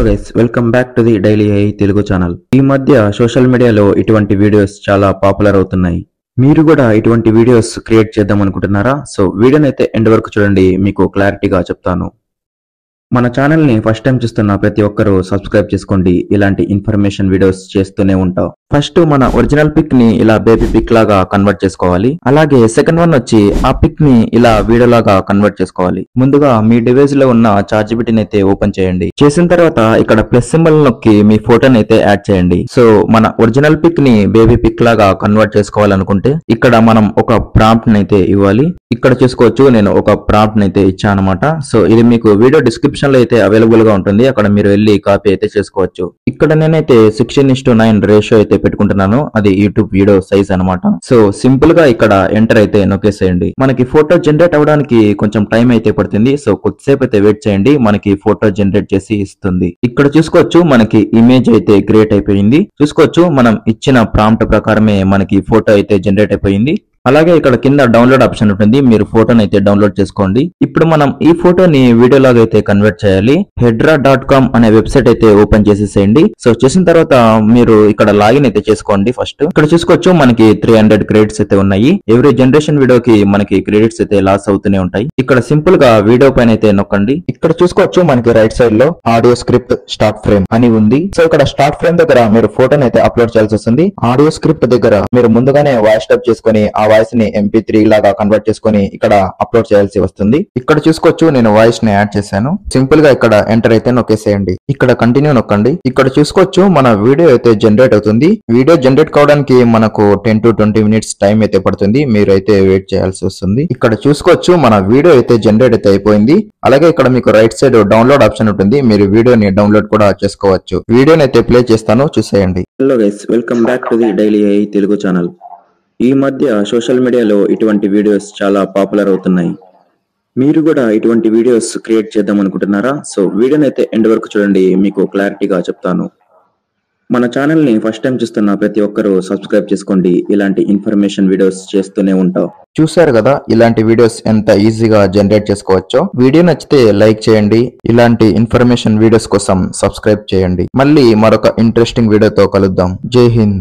Hello guys, welcome back to the daily AI Telugu channel. ఈ మధ్య social మీడియాలో ఇటువంటి వీడియోస్ చాలా పాపులర్ అవుతున్నాయి. మీరు కూడా ఇటువంటి వీడియోస్ క్రియేట్ చేద్దాం అనుకుంటున్నారా? సో వీడియోని అయితే ఎండ్ వరకు చూడండి, మీకు క్లారిటీగా చెప్తాను. మన ఛానల్ ని ఫస్ట్ టైం చూస్తున్న ప్రతి ఒక్కరూ సబ్స్క్రైబ్ చేసుకోండి. ఇలాంటి ఇన్ఫర్మేషన్ వీడియోస్ చేస్తూనే ఉంటాం. ఫస్ట్ మన ఒరిజినల్ పిక్ ని ఇలా బేబీ పిక్ లాగా కన్వర్ట్ చేసుకోవాలి. అలాగే సెకండ్ వన్ వచ్చి ఆ పిక్ ని ఇలా వీడియో లాగా కన్వర్ట్ చేసుకోవాలి. ముందుగా మీ డివైస్ లో ఉన్న చార్జిబిలిటీని అయితే ఓపెన్ చేయండి. చేసిన తర్వాత ఇక్కడ ప్లస్ సింబల్ నొక్కి మీ ఫోటోని అయితే యాడ్ చేయండి. సో మన ఒరిజినల్ పిక్ ని బేబీ పిక్ లాగా కన్వర్ట్ చేసుకోవాలనుకుంటే ఇక్కడ మనం ఒక ప్రాంప్ట్ ని అయితే ఇవ్వాలి. ఇక్కడ చూసుకోవచ్చు, నేను ఒక ప్రాంప్ట్ ని అయితే ఇచ్చాను అనమాట. సో ఇది మీకు వీడియో డిస్క్రిప్షన్ లో అయితే అవైలబుల్ గా ఉంటుంది. అక్కడ మీరు వెళ్ళి కాపీ అయితే చేసుకోవచ్చు. ఇక్కడ నేనైతే 16:9 రేషియో అయితే పెట్టుకుంటున్నాను. అది యూట్యూబ్ వీడియో సైజ్ అనమాట. సో సింపుల్ గా ఇక్కడ ఎంటర్ అయితే నొక్కేసేయండి. మనకి ఫోటో జనరేట్ అవడానికి కొంచెం టైం అయితే పడుతుంది. సో కొద్దిసేపు అయితే వెయిట్ చేయండి, మనకి ఫోటో జనరేట్ చేసి ఇస్తుంది. ఇక్కడ చూసుకోవచ్చు, మనకి ఇమేజ్ అయితే క్రియేట్ అయిపోయింది. చూసుకోవచ్చు, మనం ఇచ్చిన ప్రాంప్ట్ ప్రకారమే మనకి ఫోటో అయితే జనరేట్ అయిపోయింది. అలాగే ఇక్కడ కింద డౌన్లోడ్ ఆప్షన్ ఉంటుంది, మీరు ఫోటోని అయితే డౌన్లోడ్ చేసుకోండి. ఇప్పుడు మనం ఈ ఫోటోని వీడియో లాగా అయితే కన్వర్ట్ చేయాలి. hedra.com అనే వెబ్సైట్ అయితే ఓపెన్ చేసేసేయండి. సో చేసిన తర్వాత మీరు ఇక్కడ లాగిన్ అయితే చేసుకోండి. ఫస్ట్ ఇక్కడ చూసుకోవచ్చు, మనకి 300 క్రెడిట్స్ అయితే ఉన్నాయి. ఎవ్రీ జనరేషన్ వీడియోకి మనకి క్రెడిట్స్ అయితే లాస్ అవుతూనే ఉంటాయి. ఇక్కడ సింపుల్ గా వీడియో పైన అయితే నొక్కండి. ఇక్కడ చూసుకోవచ్చు, మనకి రైట్ సైడ్ లో ఆడియో స్క్రిప్ట్ స్టార్ట్ ఫ్రేమ్ అని ఉంది. సో ఇక్కడ స్టార్ట్ ఫ్రేమ్ దగ్గర మీరు ఫోటోని అయితే అప్లోడ్ చేయాల్సి వస్తుంది. ఆడియో స్క్రిప్ట్ దగ్గర మీరు ముందుగానే వాయిస్ టైప్ చేసుకుని ఆ వాయిస్ ని MP3 లాగా కన్వర్ట్ చేసుకుని ఇక్కడ అప్లోడ్ చేయాల్సి వస్తుంది. ఇక్కడ చూసుకోవచ్చు, నేను వాయిస్ ని యాడ్ చేశాను. సింపుల్ గా ఇక్కడ ఎంటర్ అయితే నొక్కేసేయండి. ఇక్కడ కంటిన్యూ నొక్కండి. ఇక్కడ చూసుకోవచ్చు, మన వీడియో అయితే జనరేట్ అవుతుంది. వీడియో జనరేట్ కావడానికి మనకు 10 to 20 మినిట్స్ టైం అయితే పడుతుంది. మీరు అయితే వెయిట్ చేయాల్సి వస్తుంది. ఇక్కడ చూసుకోవచ్చు, మన వీడియో అయితే జనరేట్ అయితే అయిపోయింది. అలాగే ఇక్కడ మీకు రైట్ సైడ్ డౌన్లోడ్ ఆప్షన్ ఉంటుంది, మీరు వీడియోని డౌన్లోడ్ కూడా చేసుకోవచ్చు. వీడియోని అయితే ప్లే చేస్తాను, చూసేయండి. Hello guys, welcome back to the daily AI Telugu channel. ఈ మధ్య సోషల్ మీడియాలో ఇటువంటి వీడియోస్ చాలా పాపులర్ అవుతున్నాయి. మీరు కూడా ఇటువంటి వీడియోస్ క్రియేట్ చేద్దాం అనుకుంటున్నారా? సో వీడియోని అయితే ఎండ్ వరకు చూడండి, మీకు క్లారిటీగా చెప్తాను. మన ఛానల్ ని ఫస్ట్ టైం చూస్తున్న ప్రతి ఒక్కరూ సబ్స్క్రైబ్ చేసుకోండి. ఇలాంటి ఇన్ఫర్మేషన్ వీడియోస్ చేస్తూనే ఉంటాం. చూసారు కదా, ఇలాంటి వీడియోస్ ఎంత ఈజీగా జనరేట్ చేసుకోవచ్చో. వీడియో నచ్చితే లైక్ చేయండి. ఇలాంటి ఇన్ఫర్మేషన్ వీడియోస్ కోసం సబ్స్క్రైబ్ చేయండి. మళ్ళీ మరొక ఇంట్రెస్టింగ్ వీడియోతో కలుద్దాం. జై హింద్.